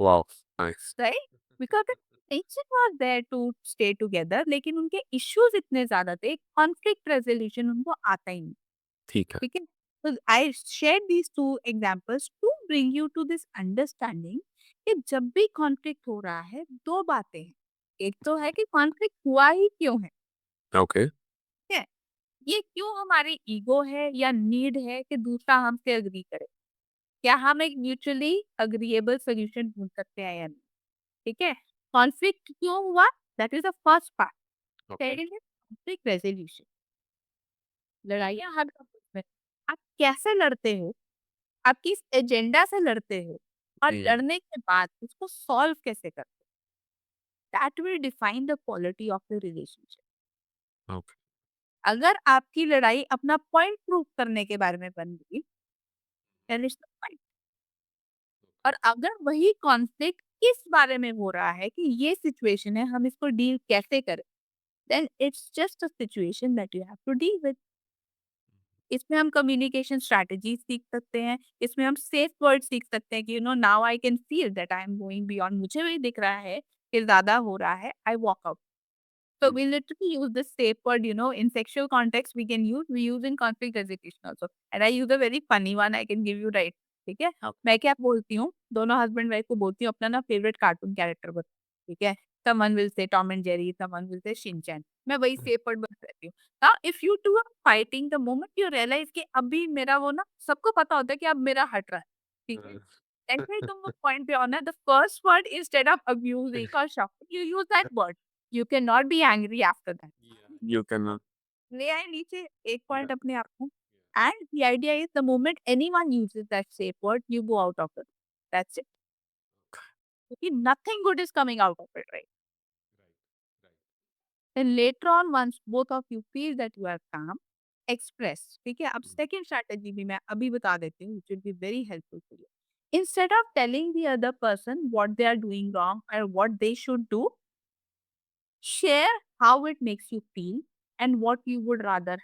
wow, nice. Right? Because the intention was there to stay together, लेकिन उनके इश्यूज इतने ज्यादा थे, कॉन्फ्लिक्ट रेजोल्यूशन उनको आता ही नहीं। ठीक है। ठीक है? तो I share these two examples to bring you to this understanding कि जब भी कॉन्फ्लिक्ट हो रहा है, 2 बातें हैं। एक तो है कि कॉन्फ्लिक्ट हुआ ही क्यों है? ओके। ठीक है? ये क्यों हमारी ईगो है या नीड है कि दूसरा हमसे एग्री करे? क्या हम एक म्यूचुअली एग्रीएबल सॉल्यूशन ढूँढ सकते हैं या नहीं? ठीक है? कॉन्फ्लिक्ट क्यों हुआ? That is the first part. Okay. Second है कॉन्फ्लिक्ट रेज़ोल्यूशन। लड़ाइयाँ हर कपल्स में, आप कैसे लड़ते हो? आप किस एजेंडा से लड़ते हो? और हम्म। लड़ने के बाद उसको सॉल्व कैसे करते हो? That will define the quality of the relationship. Okay. अगर आपकी लड़ाई अपना पॉइंट प्रूव करने के बारे में बन गई, देन इट्स द फाइट। और अगर वही कॉन्फ्लिक्ट किस बारे में हो रहा है कि ये सिचुएशन है, हम इसको डील कैसे करें, then it's just a situation that you have to deal with. इसमें हम कम्युनिकेशन स्ट्रैटेजी सीख सकते हैं, इसमें हम सेफ वर्ड सीख सकते हैं कि now I can feel that I am going beyond, मुझे भी दिख रहा है कि ज़्यादा हो रहा है, I walk out. So we literally use this safe word, in sexual context we use in conflict resolution also. And I use a very funny one I can give you, right? ठीक है? मैं क्या बोलती हूँ, दोनों husband wife को बोलती हूँ अपना ना फेवरेट कार्टून कैरेक्टर बता, ठीक है? Someone will say Tom and Jerry, someone will say Shinchan. मैं वही सेफ वर्ड बता देती हूँ। Now if you two are fighting, the moment you realize कि अभी मेरा वो ना, सबको पता होता है कि अब मेरा हट रहा है, ठीक है? ऐसे ही तुम वो पॉइंट पे आना, the first word instead of abusing or shouting, you use that word. You cannot be angry after that. You can. ले आए नीचे एक Yeah. पॉइंट अपने आप को, and the idea is the moment anyone uses that safe word, you go out of it. That's it. क्योंकि nothing good is coming out of it, right? Then later on, once both of you feel that you are calm, express. ठीक है? अब second strategy भी मैं अभी बता देती हूँ, which will be very helpful for you. Instead of telling the other person what they are doing wrong or what they should do, share how it makes you feel and what you would rather.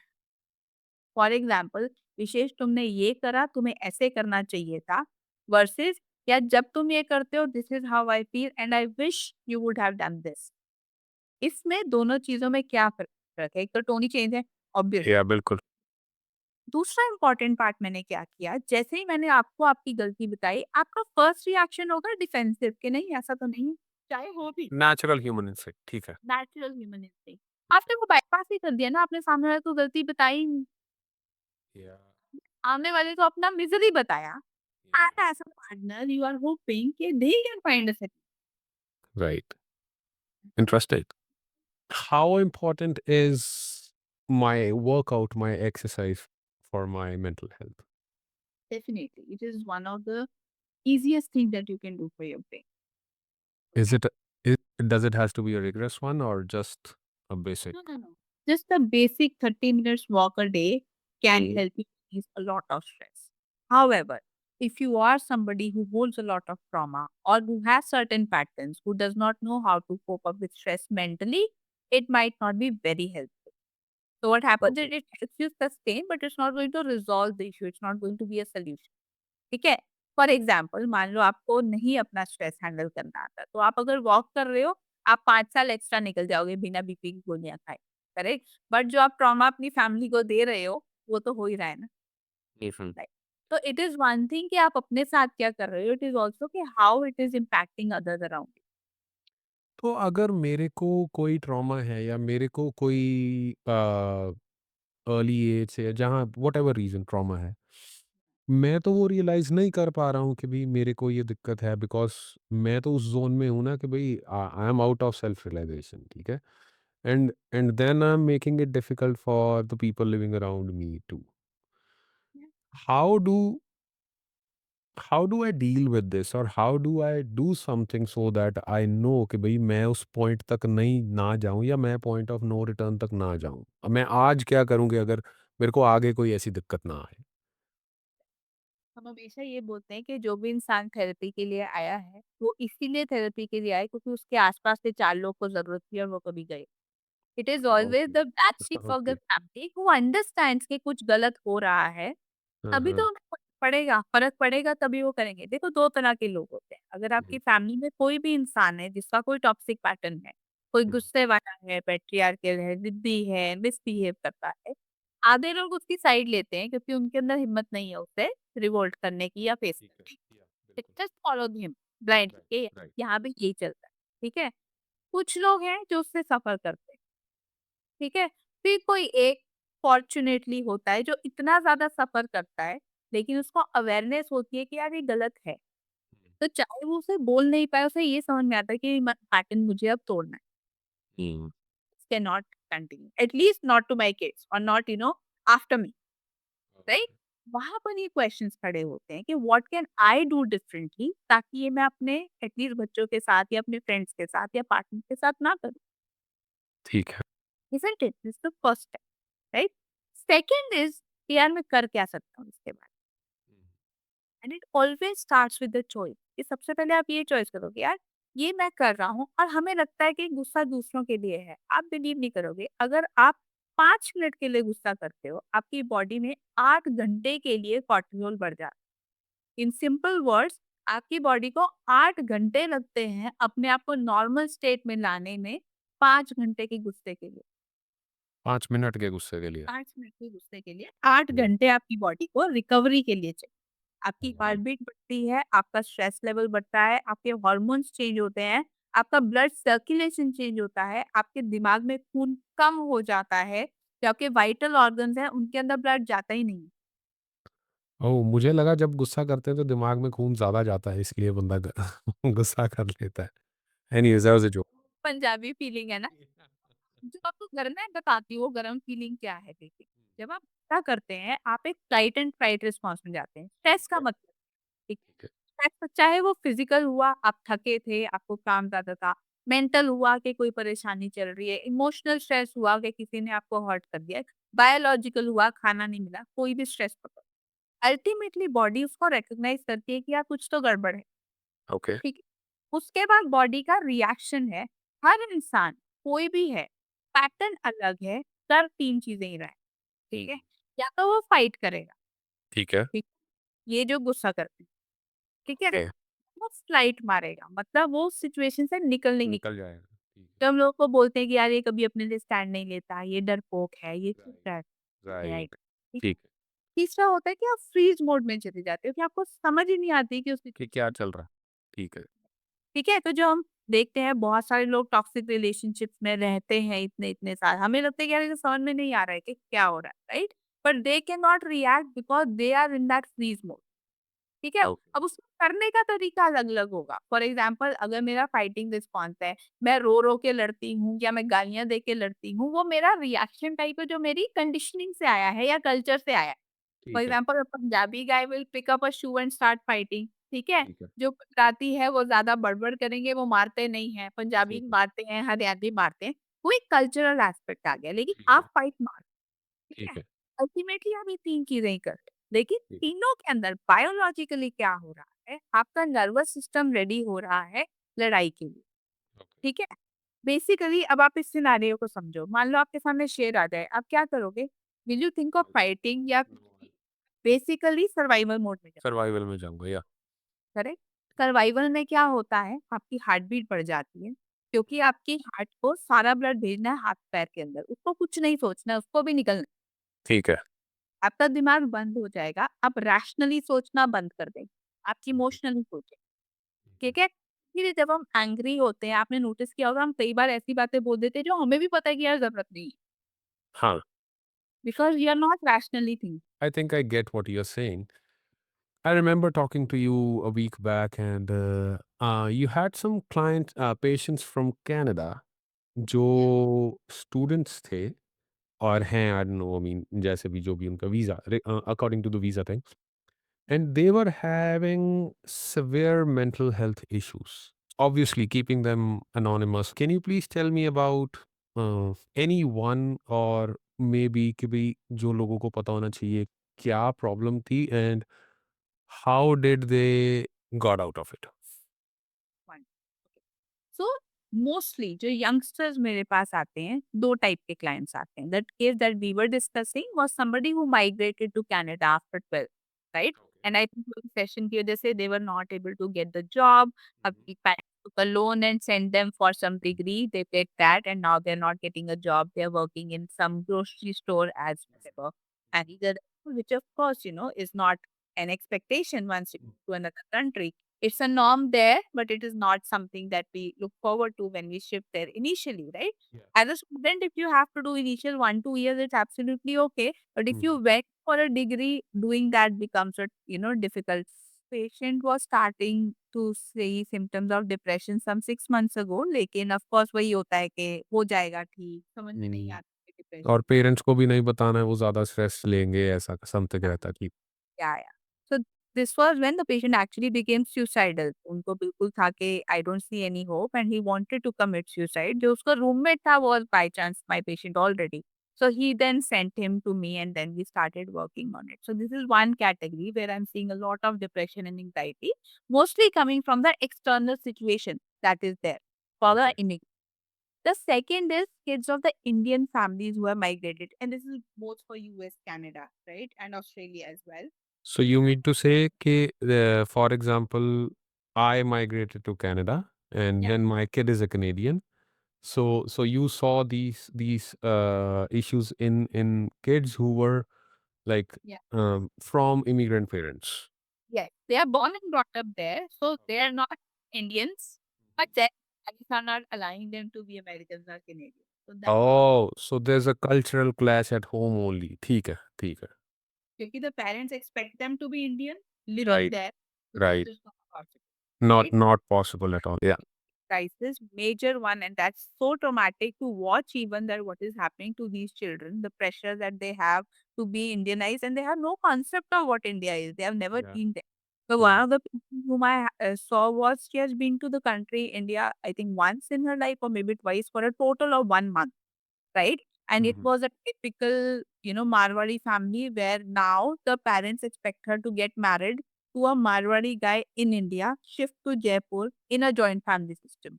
For example, Vishesh तुमने ये करा, तुम्हें ऐसे करना चाहिए था, versus या जब तुम ये करते हो, this is how I feel and I wish you would have done this. इसमें दोनों चीजों में क्या फर्क है? एक तो टोनी चेंज है, ऑब्वियस। या बिल्कुल। दूसरा इंपॉर्टेंट पार्ट मैंने क्या किया, जैसे ही मैंने आपको आपकी गलती बताई, आपका फर्स्ट रिएक्शन होगा डिफेंसिव कि नहीं ऐसा तो नहीं है, चाहे हो भी नेचुरल ह्यूमन इंस्टिंक्ट, ठीक है। Natural human instinct. आपने वो बाईपास ही कर दिया ना, आपने सामने वाले को गलती बताई नहीं। या। सामने वाले को अपना मिजरी बताया, and as a partner you are hoping कि they can find a solution. Right. Interesting. How important is my workout, my exercise for my mental health? Definitely, it is one of the easiest thing that you can do for your brain. Is it it does it has to be a rigorous one or just a basic? No, no, no. Just the basic 30 minutes walk a day can Mm. help you release a lot of stress. However, if you are somebody who holds a lot of trauma or who has certain patterns, who does not know how to cope up with stress mentally, it might not be very helpful. So what happens Okay. is it helps you sustain, but it's not going to resolve the issue. It's not going to be a solution. ठीक है? For example मान लो आपको नहीं अपना stress handle करना आता, तो आप अगर वॉक कर रहे हो, आप 5 साल एक्स्ट्रा निकल जाओगे बिना बीपी की गोलियाँ खाए, करेक्ट? बट जो आप ट्रॉमा अपनी फैमिली को दे रहे हो, वो तो हो ही रहा है ना, हुँ। राइट? तो इट इज़ वन थिंग कि आप अपने साथ क्या कर रहे हो, इट इज़ ऑल्सो कि how it is impacting others around you. तो अगर मेरे को कोई ट्रॉमा है या मेरे को कोई अर्ली एज से जहाँ व्हाटएवर रीज़न ट्रॉमा है, मैं तो वो रियलाइज़ नहीं कर पा रहा हूँ कि भई मेरे को ये दिक्कत है बिकॉज़ मैं तो उस ज़ोन में हूँ ना कि भई I am out of self realization, ठीक है? And then I am making it difficult for the people living around me too. How do how do I deal with this और how do I do something so that I know कि भई मैं उस point तक नहीं ना जाऊँ या मैं पॉइंट ऑफ नो रिटर्न तक ना जाऊँ। अब मैं आज क्या करूँ कि अगर मेरे को आगे कोई ऐसी दिक्कत ना आए? हम हमेशा ये बोलते हैं कि जो भी इंसान थेरेपी के लिए आया है, वो इसीलिए थेरेपी के लिए आया है क्योंकि उसके आस-पास से 4 लोग को ज़रूरत थी और वो कभी गए। It is always okay, the black sheep of the okay. Family who understands कि कुछ गलत हो रहा है, हाँ, तभी तो हाँ। उन्हें फ़र्क पड़ेगा तभी वो करेंगे। देखो 2 तरह के लोग होते हैं, अगर हुँ, आपकी फैमिली में कोई भी इंसान है जिसका कोई टॉक्सिक पैटर्न है, कोई हुँ। गुस्से वाला है, पैट्रियार्कल है, ज़िद्दी है, मिसबिहेव करता है, आधे लोग उसकी साइड लेते हैं क्योंकि उनके अंदर हिम्मत नहीं है उससे रिवोल्ट करने की या फेस ठीक है। करने या की। बिल्कुल। Just follow him blindly right, कि राइट। यहाँ पे यही चलता है, ठीक है? कुछ लोग हैं जो उससे सफ़र करते हैं। ठीक है? फिर कोई एक फॉर्च्यूनेटली होता है जो इतना ज़्यादा सफ़र करता है, लेकिन उसको अवेयरनेस होती है कि यार ये गलत है। हुँ, तो चाहे वो उसे बोल नहीं पाए, उसे ये समझ में आता है कि म पैटर्न मुझे अब तोड़ना है। हुँ। This can not continue, at least not to my kids और not after me, right? Okay. वहाँ पर ये क्वेश्चन्स खड़े होते हैं कि what can I do differently ताकि ये मैं अपने एट लीस्ट बच्चों के साथ या अपने फ्रेंड्स के साथ या पार्टनर के साथ ना करूँ। ठीक है। Isn't it? This the first step, right? Second is कि यार मैं कर क्या सकता हूँ इसके बाद? Hmm, and it always starts with the choice कि सबसे पहले आप ये चॉइस करोगे यार ये मैं कर रहा हूँ और हमें लगता है कि गुस्सा दूसरों के लिए है। आप बिलीव नहीं करोगे, अगर आप 5 मिनट के लिए गुस्सा करते हो आपकी बॉडी में 8 घंटे के लिए कॉर्टिसोल बढ़ जाता है। इन सिंपल वर्ड्स, आपकी बॉडी को 8 घंटे लगते हैं अपने आप को नॉर्मल स्टेट में लाने में, 5 घंटे के गुस्से के लिए। 5 मिनट के गुस्से के लिए। 5 मिनट के गुस्से के लिए 8 हुँ। घंटे आपकी बॉडी को रिकवरी के लिए चाहिए। आपकी वाह! हार्ट बीट बढ़ती है, आपका स्ट्रेस लेवल बढ़ता है, आपके हार्मोन्स चेंज होते हैं, आपका ब्लड सर्कुलेशन चेंज होता है, आपके दिमाग में खून कम हो जाता है, जो आपके वाइटल ऑर्गन्स हैं, उनके अंदर ब्लड जाता ही नहीं है। ओह! मुझे लगा जब गुस्सा करते हैं तो दिमाग में खून ज़्यादा जाता है इसलिए बंदा ग गुस्सा कर लेता है। Anyways that was a joke. Punjabi feeling है ना? जो आपको घर में बताती हूँ, गरम फीलिंग क्या है देखिए। जब आप गुस्सा करते हैं, आप एक फ्लाइट एंड फाइट रिस्पॉन्स में जाते हैं। स्ट्रेस ठीक का है, मतलब ठीक ठीक है। स्ट्रेस चाहे वो फिजिकल हुआ, आप थके थे, आपको काम ज़्यादा था, मेंटल हुआ कि कोई परेशानी चल रही है, इमोशनल स्ट्रेस हुआ कि किसी ने आपको हर्ट कर दिया, बायोलॉजिकल हुआ खाना नहीं मिला, कोई भी स्ट्रेस पकड़ो। अल्टीमेटली बॉडी उसको रिकॉग्नाइज करती है कि यार कुछ तो गड़बड़ है, ओके। ठीक है? उसके बाद बॉडी का रिएक्शन है, हर इंसान कोई भी है, पैटर्न अलग है, कर 3 चीज़ें ही रहा है, ठीक हुँ। है? या तो वो फाइट करेगा, ठीक है। ठीक? ये जो गुस्सा करते हैं, ठीक है? ओके। वो फ्लाइट मारेगा, मतलब वो उस सिचुएशन से निकल नहीं निकल जाएगा। ठीक है। तो हम लोग को बोलते हैं कि यार ये कभी अपने लिए स्टैंड नहीं लेता, ये डरपोक है, ये चुप राइट, रहता है, राइट? राइट। ठीक है? ठीक है, तीसरा होता है कि आप फ्रीज़ मोड में चले जाते हो कि आपको समझ ही नहीं आती कि उस कि सिचुएशन क्या चल रहा है। ठीक है। ठीक है? तो जो हम देखते हैं बहुत सारे लोग टॉक्सिक रिलेशनशिप्स में रहते हैं इतने-इतने साल, हमें लगता है कि यार ये तो समझ में नहीं आ रहा है कि क्या हो रहा है, right? But they can not react because they are in that freeze mode. ठीक है? ओके। अब उसको करने का तरीका अलग-अलग होगा। फॉर एग्ज़ाम्पल अगर मेरा फाइटिंग रिस्पॉन्स है, मैं रो-रो के लड़ती हूँ या मैं गालियाँ दे के लड़ती हूँ, वो मेरा रिएक्शन टाइप है जो मेरी कंडीशनिंग से आया है या कल्चर से आया है। फॉर ठीक है, example, a Punjabi guy will pick up a shoe and start fighting, ठीक है? ठीक है, जो गुजराती है वो ज़्यादा बड़बड़ करेंगे, वो मारते नहीं हैं, पंजाबी ठीक है, मारते हैं, हरियाणवी मारते हैं। वो एक कल्चरल एस्पेक्ट आ गया, लेकिन ठीक है, आप फाइट मारो, ठीक है? ठीक है, अल्टीमेटली आप ये 3 चीज़ें ही करते हो। लेकिन ठीक, तीनों के अंदर बायोलॉजिकली क्या हो रहा है, आपका नर्वस सिस्टम रेडी हो रहा है लड़ाई के लिए, ओके, ठीक है? बेसिकली अब आप इस सिनेरियो को समझो, मान लो आपके सामने शेर आ जाए, आप क्या करोगे? Will you think of fighting या बेसिकली सर्वाइवल मोड में जाओ, सर्वाइवल में जाऊँगा या करेक्ट? सर्वाइवल में क्या होता है, आपकी हार्ट बीट बढ़ जाती है, क्योंकि आपकी हार्ट को सारा ब्लड भेजना है हाथ-पैर के अंदर, उसको कुछ नहीं सोचना है, उसको भी निकलना है। ठीक है, आपका दिमाग बंद हो जाएगा, आप रैशनली सोचना बंद कर देंगे, आप इमोशनली सोचेंगे, ठीक है? फिर जब हम एंग्री होते हैं, आपने नोटिस किया होगा हम कई बार ऐसी बातें बोल देते हैं जो हमें भी पता है कि यार ज़रूरत नहीं है, हाँ, because we are not rationally thinking. I think I get what you're saying. I remember talking to you a week back, and you had some patients from Canada जो स्टूडेंट्स थे और हैं, I don't know, I mean जैसे भी जो भी उनका visa according to the visa thing, and they were having severe mental health issues. Obviously, keeping them anonymous. Can you please tell me about anyone, or maybe कि भाई जो लोगों को पता होना चाहिए क्या प्रॉब्लम थी, and how did they got out of it? So mostly जो यंगस्टर्स मेरे पास आते हैं, 2 टाइप के क्लाइंट्स आते हैं। That case that we were discussing was somebody who migrated to Canada after 12th, राइट? Okay. एंड आई थिंक उस session की वजह से they were not able to get the job. अब Mhm. Parents took a loan and sent them for some degree. They paid that and now they're not getting a job. They're working in some grocery store as whatever. And these are the people which of course, is not an expectation once you go to another country. It's a norm there, but it is not something that we look forward to when we shift there initially, right? Yeah. As a student, if you have to do initial 1, 2 years, it's absolutely okay. But if you Mhm. went for a degree, doing that becomes difficult. Patient was starting to see symptoms of depression some 6 months ago, लेकिन of course वही होता है कि हो जाएगा ठीक, समझ में नहीं हुँ। आता और डिप्रेशन। पेरेंट्स को भी नहीं बताना है, वो ज़्यादा स्ट्रेस लेंगे, ऐसा समथिंग रहता कि Yeah, yeah. So this was when the patient actually became suicidal. उनको बिल्कुल था कि I don't see any hope and he wanted to commit suicide. जो उसका roommate था was by chance my patient already. So he then sent him to me and then we started working on it. So this is one category where I'm seeing a lot of depression and anxiety, mostly coming from the external situation that is there for the okay. immigrant. The second is kids of the Indian families who have migrated, and this is both for US, Canada, right, and Australia as well. So you mean to say कि for example, I migrated to Canada and Yeah. then my kid is a Canadian. So you saw these issues in kids who were like Yeah. from immigrant parents. Yes. They are born and brought up there, so they are not Indians, but their parents are not allowing them to be Americans or Canadians. So that Oh, so there's a cultural clash at home only. ठीक है, ठीक है. because the parents expect them to be Indian living Right, there, which is right. just not possible, Not right? not possible at all. Yeah. Crisis, major one, and that's so traumatic to watch even that what is happening to these children, the pressure that they have to be Indianized, and they have no concept of what India is. They have never Yeah. been there. So one Mhm. of the people whom I saw was she has been to the country India, I think once in her life or maybe twice for a total of 1 month, right? And it Mhm. was a typical, Marwari family where now the parents expect her to get married to a Marwari guy in India, shift to Jaipur in a joint family system.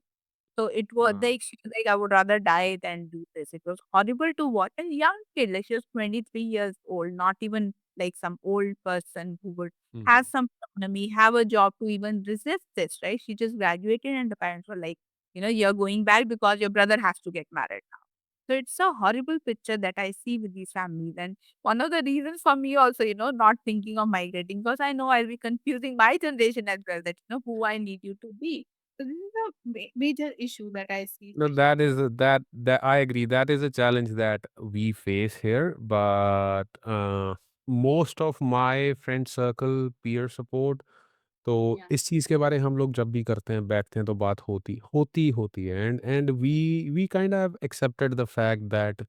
So it was हाँ. like she was like, I would rather die than do this. It was horrible to watch. A young kid, like she was 23 years old, not even like some old person who would have Mhm. some autonomy, have a job to even resist this, right? She just graduated and the parents were like, you're going back because your brother has to get married now. So it's a horrible picture that I see with these families. And one of the reasons for me also, not thinking of migrating, because I know I'll be confusing my generation as well, that, who I need you to be. So this is a major issue that I see, No, especially. that is that I agree. That is a challenge that we face here. But most of my friend circle, peer support, तो Yeah. इस चीज़ के बारे हम लोग जब भी करते हैं, बैठते हैं तो बात होती है, and we kind of accepted the fact that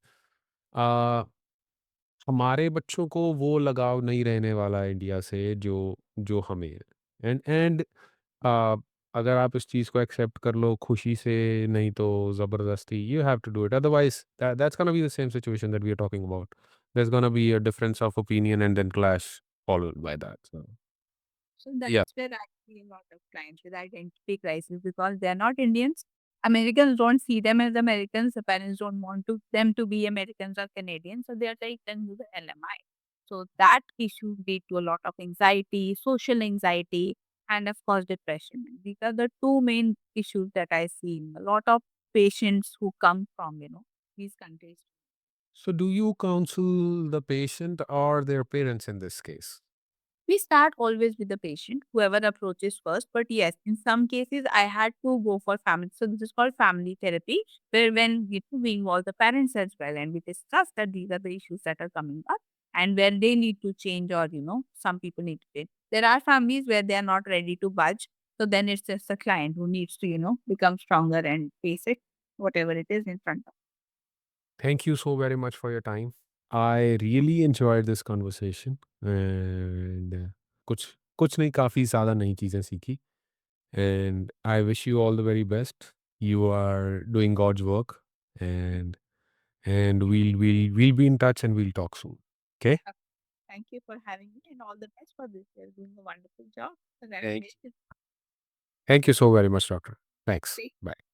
हमारे बच्चों को वो लगाव नहीं रहने वाला है इंडिया से जो जो हमें है। एंड अ, अगर आप इस चीज़ को एक्सेप्ट कर लो खुशी से नहीं तो ज़बरदस्ती you have to do it otherwise that's gonna be the same situation that we are talking about. There is gonna be a difference of opinion and then clash followed by that so So या। that's where I see a lot of clients with identity crisis because they're not Indians. Americans don't see them as Americans. The parents don't want to them to be Americans or Canadians. So they're like, then do the LMI. So that issue lead to a lot of anxiety, social anxiety, and of course depression. These are the two main issues that I see in a lot of patients who come from, these countries. So do you counsel the patient or their parents in this case? We start always with the patient, whoever approaches first. But yes, in some cases, I had to go for family. So this is called family therapy, where when we involve the parents as well, and we discuss that these are the issues that are coming up, and where they need to change, or some people need to change. There are families where they are not ready to budge. So then it's just the client who needs to, become stronger and face it, whatever it is in front of. Thank you so very much for your time. I really enjoyed this conversation and कुछ कुछ नहीं काफ़ी ज़्यादा नई चीज़ें सीखी and I wish you all the very best. You are doing God's work and we'll be in touch and we'll talk soon. Okay? Thank you for having me, and all the best for this. You're doing a wonderful job. Thank you. Congratulations. Thank you so very much, doctor. Thanks. Bye.